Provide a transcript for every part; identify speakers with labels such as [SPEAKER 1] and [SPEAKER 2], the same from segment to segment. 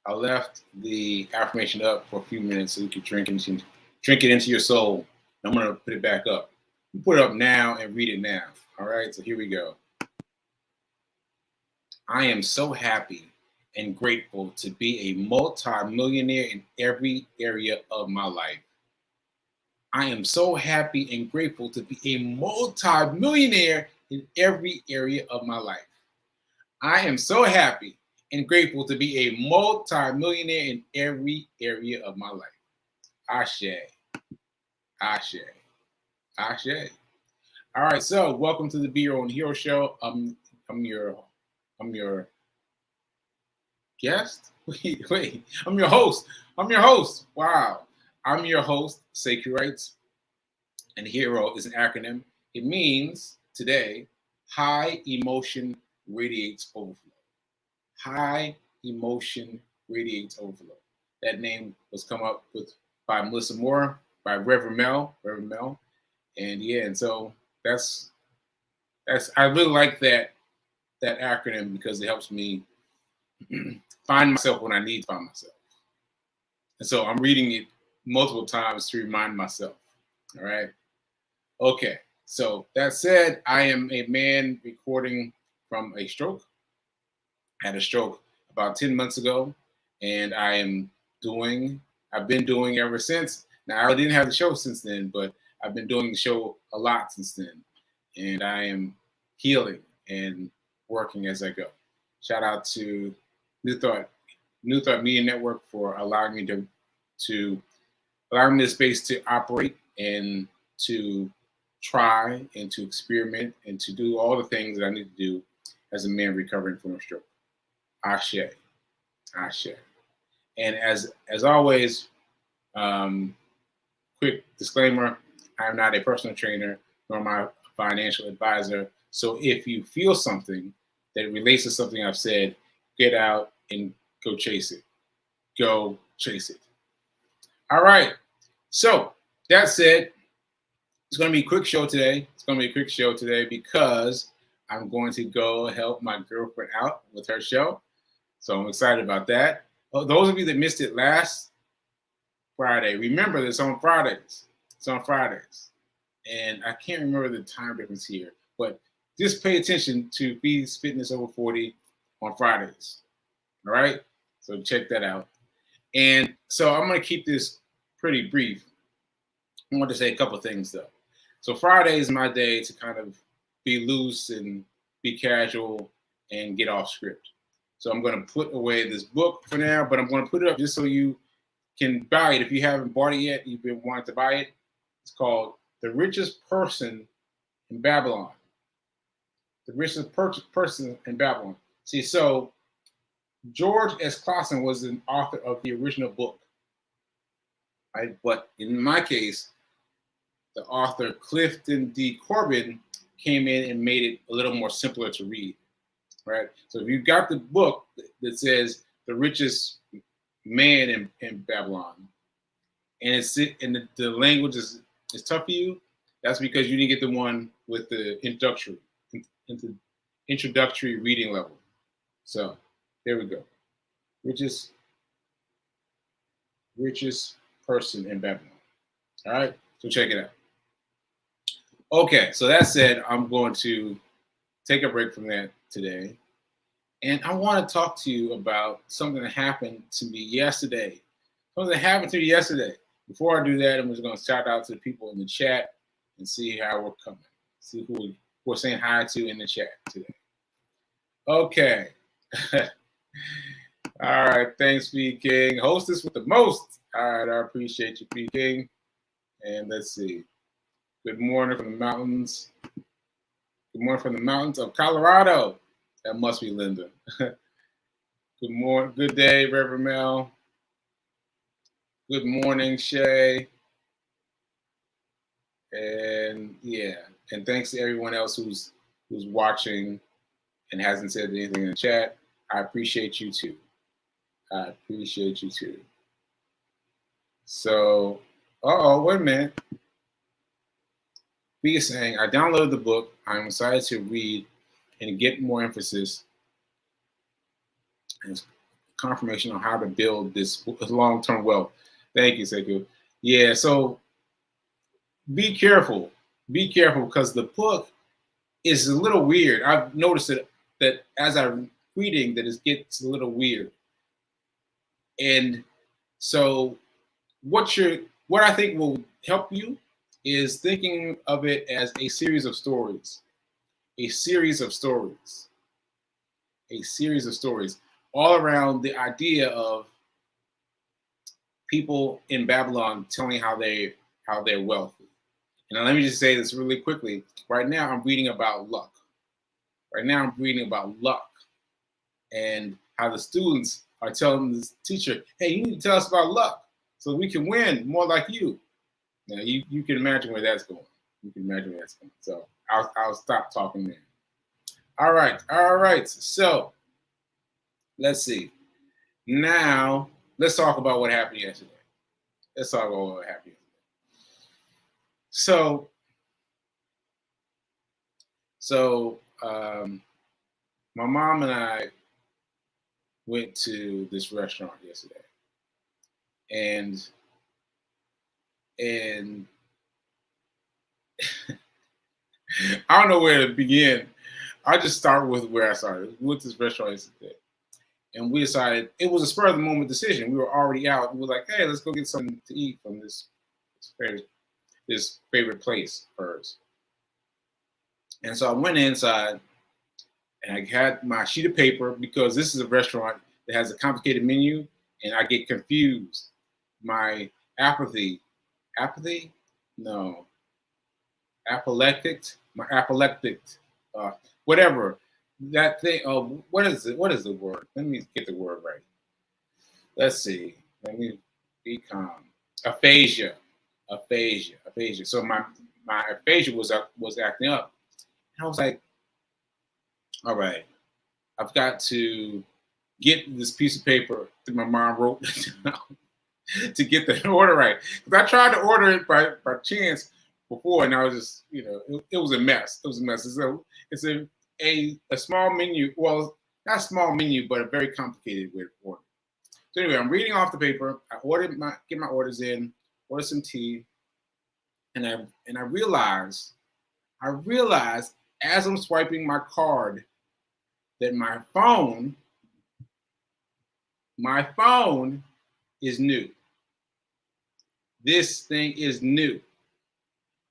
[SPEAKER 1] I left the affirmation up for a few minutes so you could drink it into your soul. I'm gonna put it back up. You put it up now and read it now. All right. So here we go. I am so happy and grateful to be a multi-millionaire in every area of my life. I am so happy and grateful to be a multi-millionaire in every area of my life. I am so happy and grateful to be a multi-millionaire in every area of my life. Ashe, Ashe, Ashe. All right, so welcome to the Be Your Own Hero Show. I'm your guest. Wait. I'm your host. Wow. I'm your host, Sacred Rights, and hero is an acronym. It means today, high emotion radiates overflow. High emotion radiates overflow. That name was come up with by Melissa Moore, by Reverend Mel, and yeah, and so that's I really like that acronym because it helps me find myself when I need to find myself. And so I'm reading it multiple times to remind myself. All right. Okay. So that said, I am a man recording from a stroke. I had a stroke about 10 months ago, and I've been doing ever since. Now, I didn't have the show since then, but I've been doing the show a lot since then. And I am healing and working as I go. Shout out to New Thought Media Network for allowing me to allowing this space to operate and to try and to experiment and to do all the things that I need to do as a man recovering from a stroke. Ashe, Ashe. And as always, quick disclaimer: I am not a personal trainer nor my financial advisor. So if you feel something that relates to something I've said, get out and go chase it. Go chase it. All right. So that said, it's going to be a quick show today. Because I'm going to go help my girlfriend out with her show. So I'm excited about that. Those of you that missed it last Friday, remember this on Fridays. It's on Fridays. And I can't remember the time difference here, but just pay attention to Feeds Fitness Over 40 on Fridays. All right? So check that out. And so I'm going to keep this pretty brief. I want to say a couple of things, though. So Friday is my day to kind of be loose and be casual and get off script. So I'm going to put away this book for now, but I'm going to put it up just so you can buy it. If you haven't bought it yet, you've been wanting to buy it. It's called The Richest Person in Babylon. The Richest Person in Babylon. See, so George S. Clason was an author of the original book, right? But in my case, the author Clifton D. Corbin came in and made it a little more simpler to read, right? So if you got the book that says The Richest Man in Babylon, and the language is tough for you, that's because you didn't get the one with the introductory reading level. So there we go. Richest person in Babylon. All right, so check it out. Okay, so that said, I'm going to take a break from that today. And I want to talk to you about something that happened to me yesterday. Before I do that, I'm just going to shout out to the people in the chat and see how we're coming. See who we're saying hi to in the chat today. Okay. All right. Thanks, P. King. Hostess with the most. All right. I appreciate you, P. King. And let's see. Good morning from the mountains. Good morning from the mountains of Colorado. That must be Linda. Good morning. Good day, Reverend Mel. Good morning, Shay. And yeah, and thanks to everyone else who's watching and hasn't said anything in the chat. I appreciate you too. So, wait a minute. B is saying, I downloaded the book. I'm excited to read and get more emphasis. And confirmation on how to build this long-term wealth. Thank you, Sekou. Yeah, so be careful. Be careful because the book is a little weird. I've noticed that as I'm reading that it gets a little weird. And so what I think will help you is thinking of it as a series of stories. A series of stories. A series of stories all around the idea of people in Babylon telling how they're wealthy. And let me just say this really quickly. Right now I'm reading about luck. Right now I'm reading about luck and how the students are telling the teacher, hey, you need to tell us about luck so we can win more like you. Now you can imagine where that's going. You can imagine where that's going. So I'll stop talking there. All right. So let's see. Now let's talk about what happened yesterday. Let's talk about what happened yesterday. So my mom and I went to this restaurant yesterday, and I don't know where to begin. I'll just start with where I started. We went to this restaurant yesterday, and we decided it was a spur of the moment decision. We were already out, and we were like, "Hey, let's go get something to eat from this favorite place first." And so I went inside, and I had my sheet of paper because this is a restaurant that has a complicated menu, and I get confused. My apathy, no, apoplectic, whatever that thing. Oh, what is it? What is the word? Let me get the word right. Let's see. Let me be calm. Aphasia. So my aphasia was acting up. And I was like, all right, I've got to get this piece of paper that my mom wrote down to get the order right. Because I tried to order it by chance before, and I was just, it was a mess. It's a small menu. Well, not a small menu, but a very complicated way to order. So anyway, I'm reading off the paper. I get my orders in, order some tea, and I realized as I'm swiping my card that my phone is new. This thing is new.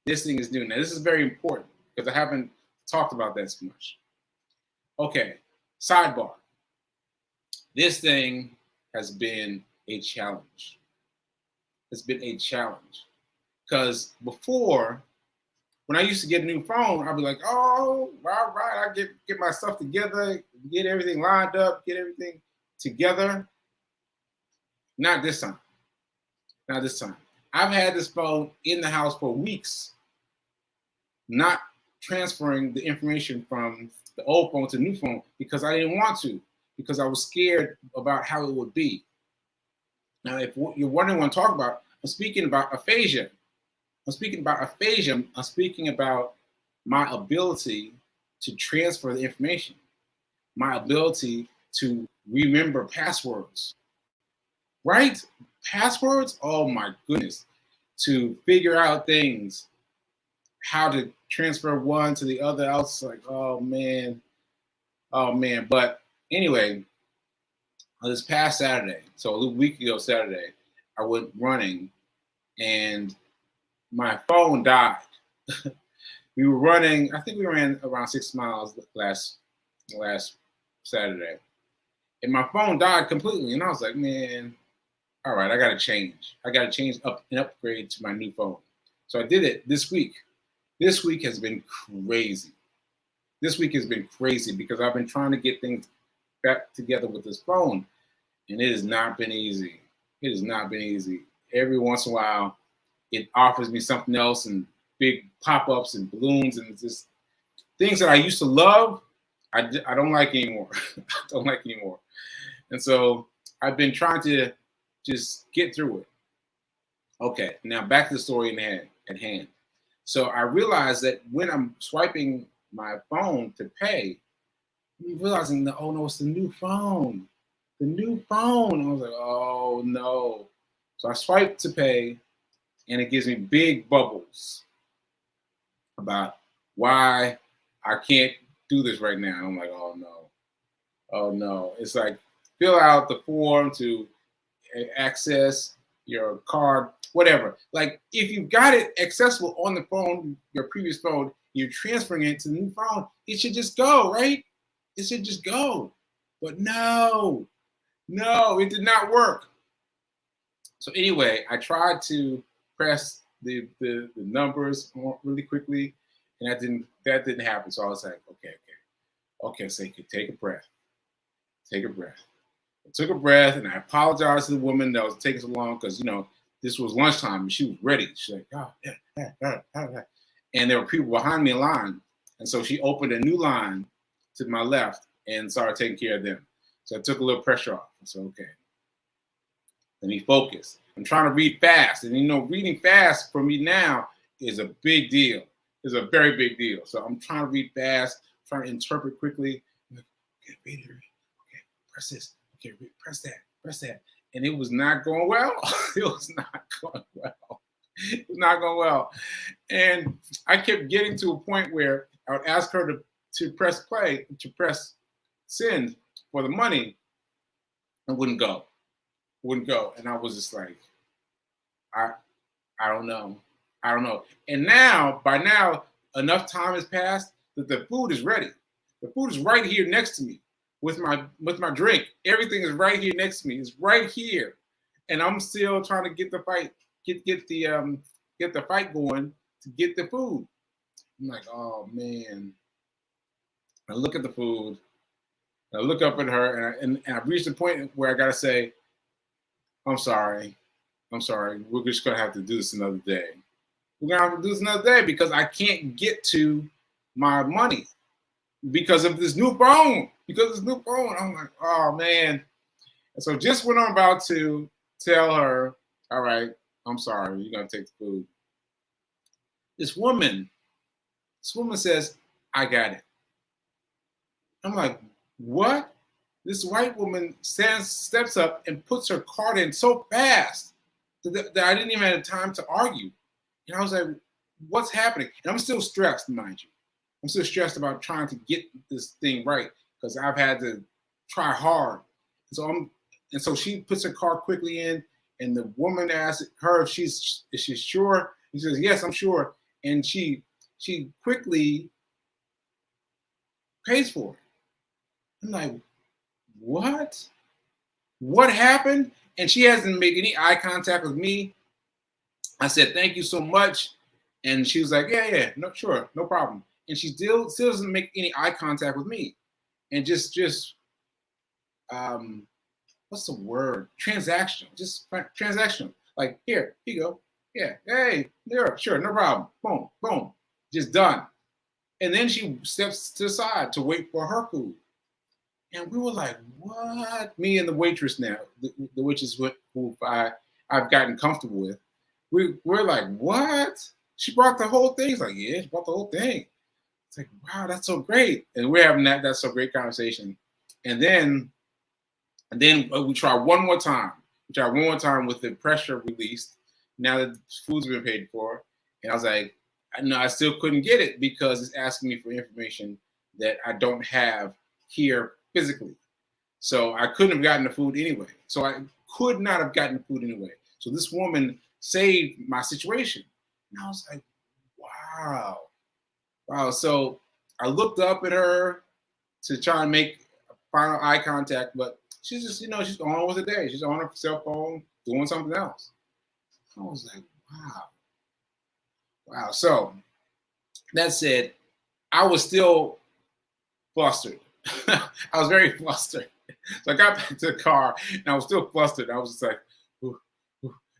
[SPEAKER 1] Now, this is very important because I haven't talked about that so much. Okay, sidebar. This thing has been a challenge. It's been a challenge because before, when I used to get a new phone, I'd be like, oh, all right, I get my stuff together, get everything lined up, get everything together. Not this time. I've had this phone in the house for weeks, not transferring the information from the old phone to the new phone because I didn't want to, because I was scared about how it would be. Now, if you're wondering what I'm talking about, I'm speaking about aphasia. I'm speaking about my ability to transfer the information, my ability to remember passwords, right? Passwords, oh my goodness, to figure out things, how to transfer one to the other. I was like, oh man. But anyway, this past Saturday, so a week ago Saturday, I went running and my phone died. We were running, I think we ran around 6 miles last Saturday. And my phone died completely. And I was like, man, all right, I got to change. Up and upgrade to my new phone. So I did it this week. This week has been crazy. Because I've been trying to get things back together with this phone. And it has not been easy. Every once in a while, it offers me something else and big pop-ups and balloons and just things that I used to love, I don't like anymore. And so I've been trying to just get through it. Okay, now back to the story at hand. So I realized that when I'm swiping my phone to pay, I'm realizing that, oh no, it's the new phone. the new phone. I was like, oh no. So I swipe to pay, and it gives me big bubbles about why I can't do this right now. And I'm like, oh no, oh no. It's like fill out the form to access your card, whatever. Like if you've got it accessible on the phone, your previous phone, you're transferring it to the new phone, it should just go, right? It should just go. But no, it did not work. So anyway, I tried to press the numbers really quickly, and that didn't happen. So I was like, okay, so you could take a breath. Take a breath. I took a breath and I apologized to the woman that was taking so long because this was lunchtime and she was ready. She's like, oh yeah. And there were people behind me in line. And so she opened a new line to my left and started taking care of them. So I took a little pressure off. I said, okay. Let me focus. I'm trying to read fast. And reading fast for me now is a big deal. It's a very big deal. So I'm trying to read fast, trying to interpret quickly. Okay, read it. Okay, press this. Okay, press that. And it was not going well. It was not going well. It was not going well. And I kept getting to a point where I would ask her to press play, to press send for the money, and wouldn't go. And I was just like, I don't know. And by now, enough time has passed that the food is ready. The food is right here next to me with my drink. Everything is right here next to me. It's right here. And I'm still trying to get the fight going to get the food. I'm like, oh man. I look at the food. I look up at her, and I've reached the point where I gotta say, I'm sorry. We're just gonna have to do this another day. We're gonna have to do this another day because I can't get to my money because of this new phone. I'm like, oh man. And so just when I'm about to tell her, all right, I'm sorry, you're gonna take the food. This woman says, I got it. I'm like, what? This white woman steps up and puts her card in so fast that I didn't even have time to argue. And I was like, what's happening? And I'm still stressed, mind you. I'm still stressed about trying to get this thing right because I've had to try hard. And so she puts her card quickly in, and the woman asks her if she's sure. He says, yes, I'm sure. And she quickly pays for it. I'm like, what? What happened? And she hasn't made any eye contact with me. I said, thank you so much. And she was like, yeah, no, sure, no problem. And she still doesn't make any eye contact with me. And just what's the word? Transactional, just transactional. Like, here you go. Yeah, hey, there, sure, no problem. Boom, boom, just done. And then she steps to the side to wait for her food. And we were like, what? Me and the waitress now, the waitress who I've gotten comfortable with, we're like, what? She brought the whole thing. It's like, yeah, she brought the whole thing. It's like, wow, that's so great. And we're having that's so great conversation. And then we try one more time. We try one more time with the pressure released. Now that food's been paid for. And I was like, I still couldn't get it because it's asking me for information that I don't have here physically. So I couldn't have gotten the food anyway. So I could not have gotten the food anyway. So this woman saved my situation. And I was like, wow. So I looked up at her to try and make final eye contact, but she's just, she's on with the day. She's on her cell phone doing something else. I was like, wow. So that said, I was still flustered. I was very flustered. So I got back to the car and I was still flustered. I was just like, ooh.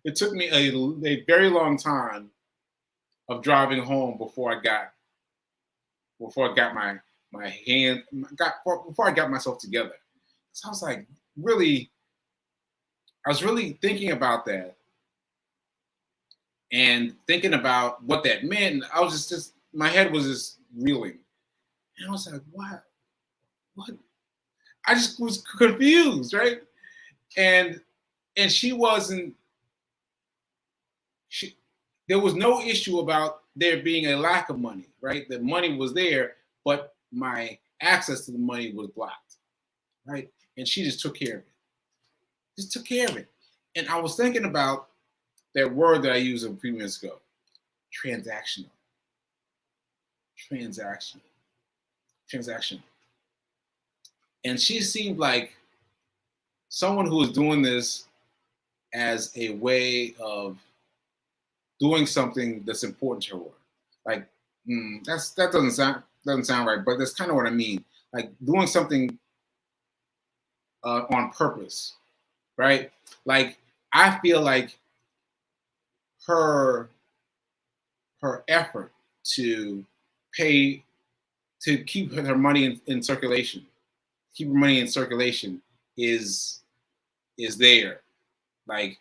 [SPEAKER 1] It took me a very long time of driving home before I got my hand, before I got myself together. So I was like, I was really thinking about that and thinking about what that meant. I was just my head was just reeling. And I was like, what? I just was confused, right? and she wasn't. She, there was no issue about there being a lack of money, right? The money was there, but my access to the money was blocked, right? And she just took care of it. Just took care of it. And I was thinking about that word that I used a few minutes ago, transactional. Transactional. Transactional. And she seemed like someone who was doing this as a way of doing something that's important to her. Like that doesn't sound right, but that's kind of what I mean. Like doing something on purpose, right? Like I feel like her effort to pay to keep her money in circulation, keep her money in circulation is there. Like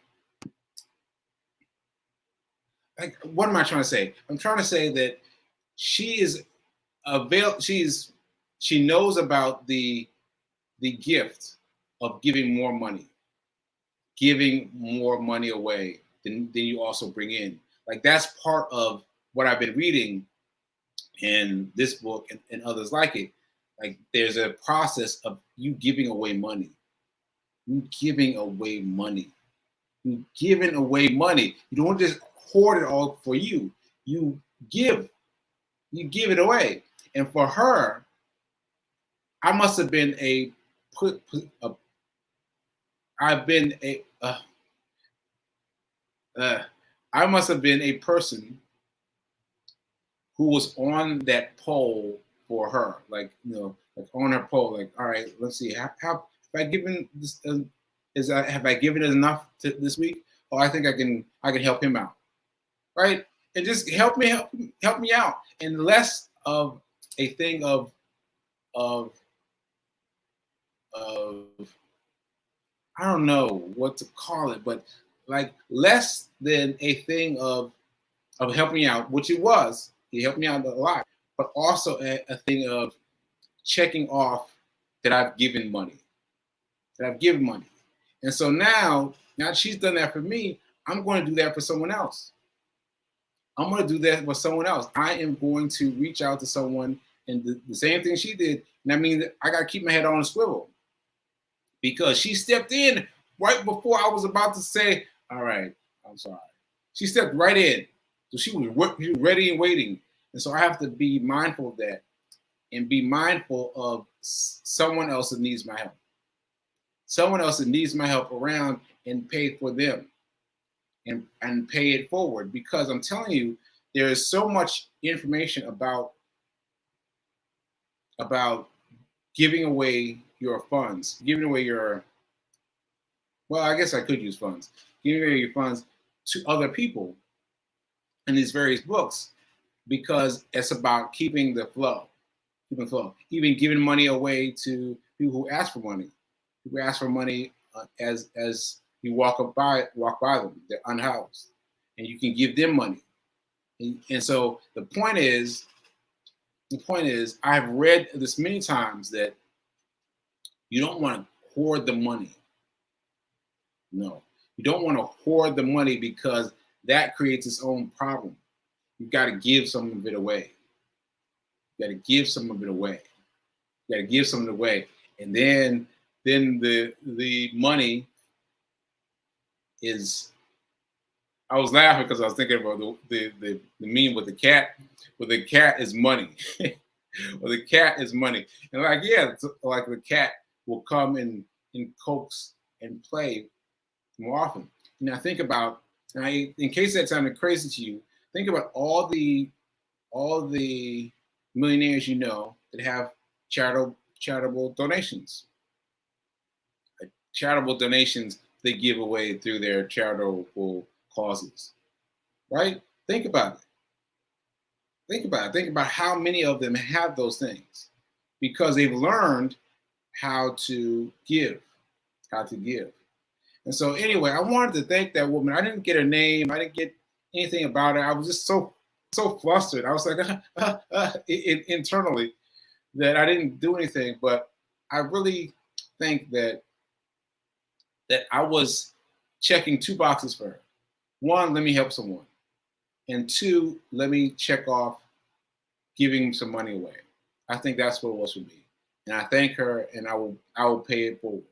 [SPEAKER 1] what am I trying to say? I'm trying to say that she is she knows about the gift of giving more money away than you also bring in. Like that's part of what I've been reading in this book and others like it. Like there's a process of you giving away money. You giving away money. You giving away money. You don't just hoard it all for you. You give. You give it away. And for her, I must have been I must have been a person who was on that pole for her, like like on her pole. Like, all right, let's see, how have I given this? Have I given it enough this week? Oh, I think I can help him out, right? And just help me out, and less of a thing of I don't know what to call it, but like less than a thing of helping out, which it was. He helped me out a lot, but also a thing of checking off that I've given money. And so now she's done that for me, I'm going to do that for someone else. I'm going to do that for someone else. I am going to reach out to someone and the same thing she did. And I mean, I got to keep my head on a swivel because she stepped in right before I was about to say, all right, I'm sorry. She stepped right in. So she was ready and waiting. And so I have to be mindful of that and be mindful of someone else that needs my help. Someone else that needs my help around and pay for them and pay it forward. Because I'm telling you, there is so much information about giving away your funds, giving away I guess I could use funds, giving away your funds to other people in these various books, because it's about keeping the flow, even giving money away to people who ask for money. People ask for money as you walk by them, they're unhoused, and you can give them money. And so the point is, I've read this many times that you don't want to hoard the money. No, you don't want to hoard the money because that creates its own problem. You've got to give some of it away. And then the money is. I was laughing because I was thinking about the meme with the cat. Where the cat is money. Well, the cat is money, and like like the cat will come in coax and play more often. Now think about, in case that sounded crazy to you, think about all the millionaires you know that have charitable donations. Charitable donations they give away through their charitable causes, right? Think about it. Think about how many of them have those things because they've learned how to give. And so anyway, I wanted to thank that woman. I didn't get her name. I didn't get anything about her. I was just so flustered. I was like internally that I didn't do anything. But I really think that that I was checking 2 boxes for her. 1, let me help someone. And 2, let me check off giving some money away. I think that's what it was for me. And I thank her, and I will pay it forward.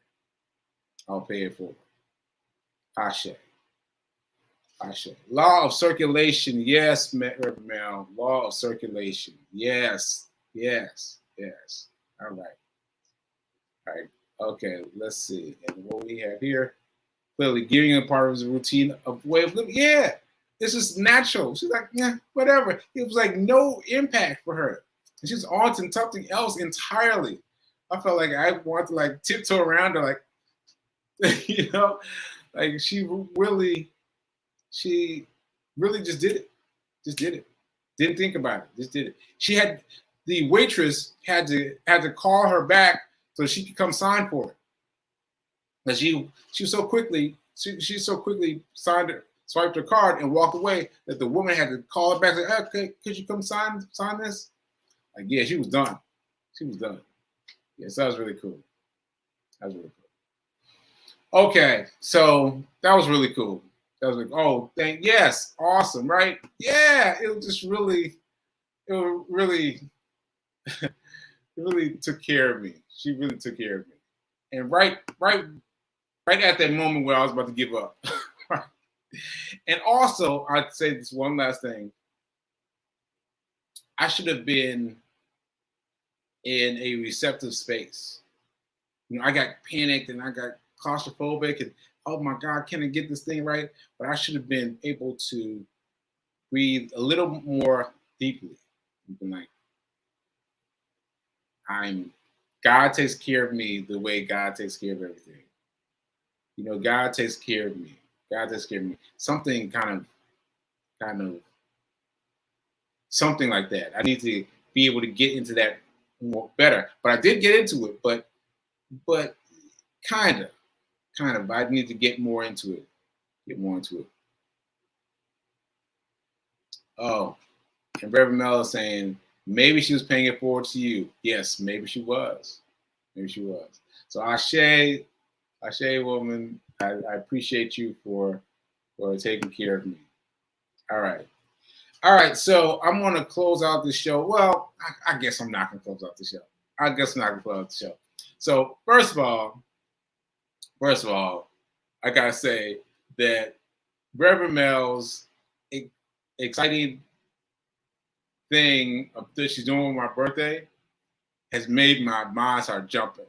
[SPEAKER 1] I'll pay it forward. Ashe. Ashe. Law of circulation. Yes, Reverend Mel. Law of circulation. Yes. Yes. Yes. All right. All right. Okay. Let's see. And what we have here, clearly giving a part of his routine of way of living. Yeah. This is natural. She's like, yeah, whatever. It was like no impact for her. She's on to something else entirely. I felt like I wanted to like tiptoe around her, like, you know, like she really just did it. Just did it. Didn't think about it. Just did it. She had the waitress had to call her back so she could come sign for it. Because she so quickly swiped her card and walked away that the woman had to call her back and say, okay, could you come sign this? Like, yeah, she was done. She was done. Yes, that was really cool. That was really cool. Okay, so that was really cool. That was like, oh, yes, awesome, right? Yeah, it was just really, it really took care of me. She really took care of me. And right at that moment where I was about to give up. And also, I'd say this one last thing. I should have been in a receptive space. You know, I got panicked and I got claustrophobic and, oh my God, can I get this thing right? But I should have been able to breathe a little more deeply. Like, God takes care of me the way God takes care of everything. You know, God takes care of me. God takes care of me. Something kind of something like that. I need to be able to get into that more better. But I did get into it, but kind of. I need to get more into it. Oh, and Reverend Mel is saying, maybe she was paying it forward to you. Yes, maybe she was. So Ashe, woman, I appreciate you for taking care of me. All right. So I'm gonna close out the show. Well, I guess I'm not gonna close out the show. So first of all, I gotta say that Reverend Mel's exciting thing that she's doing on my birthday has made my mind start jumping.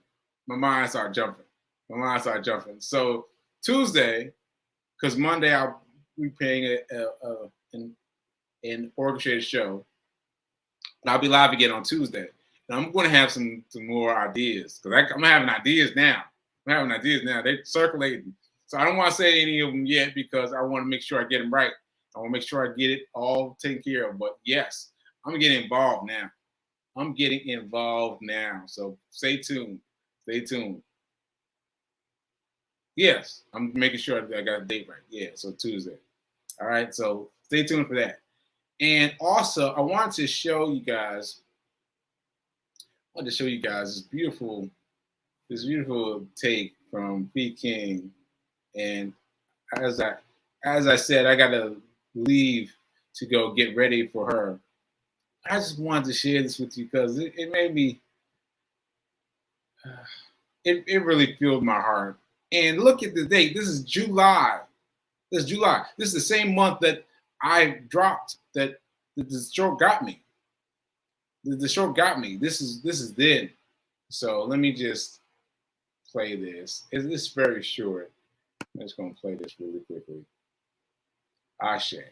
[SPEAKER 1] So Tuesday, because Monday I'll be playing an orchestrated show, and I'll be live again on Tuesday. And I'm going to have some more ideas because I'm having ideas now. They're circulating. So I don't want to say any of them yet because I want to make sure I get them right. I want to make sure I get it all taken care of. But yes, I'm getting involved now. So stay tuned. Yes, I'm making sure that I got a date right. Yeah, so Tuesday. All right, so stay tuned for that. And also, I wanted to show you guys this beautiful take from B King. And as I said, I gotta leave to go get ready for her. I just wanted to share this with you because it made me. It really filled my heart. And look at the date. This is July. This is the same month that I dropped that the stroke got me. The stroke got me. This is then. So let me just play this. It's very short. I'm just gonna play this really quickly. Ashe.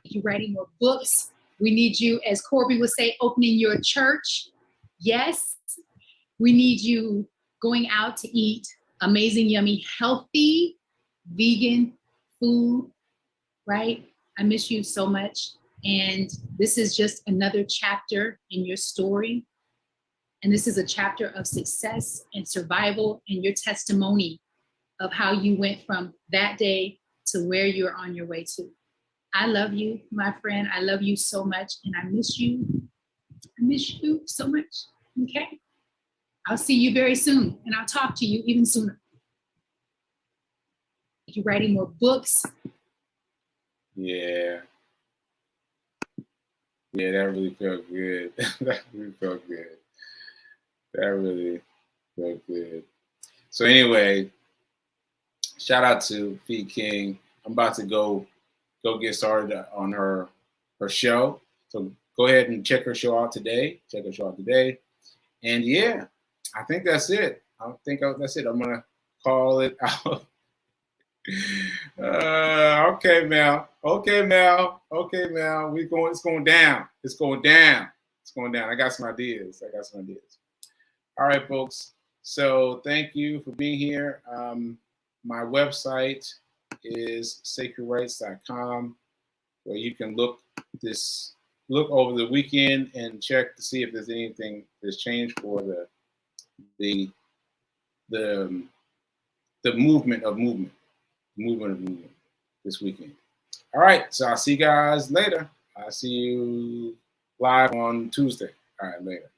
[SPEAKER 2] You writing more books. We need you, as Corby would say, opening your church. Yes. We need you going out to eat amazing, yummy, healthy, vegan food, right? I miss you so much. And this is just another chapter in your story. And this is a chapter of success and survival and your testimony of how you went from that day to where you're on your way to. I love you, my friend. I love you so much. And I miss you. I miss you so much. Okay? I'll see you very soon, and I'll talk to you even sooner. You're writing more books.
[SPEAKER 1] Yeah. Yeah, that really felt good. That really felt good. That really felt good. So anyway, shout out to Fee King. I'm about to go get started on her show. So go ahead and check her show out today. And yeah, I think that's it. That's it. I'm gonna call it out. Okay, Mel. It's going down. I got some ideas. All right, folks. So thank you for being here. My website is sacredrights.com, where you can look over the weekend and check to see if there's anything that's changed for the movement of movement this weekend. All right, so I'll see you guys later. I'll see you live on Tuesday. All right, later.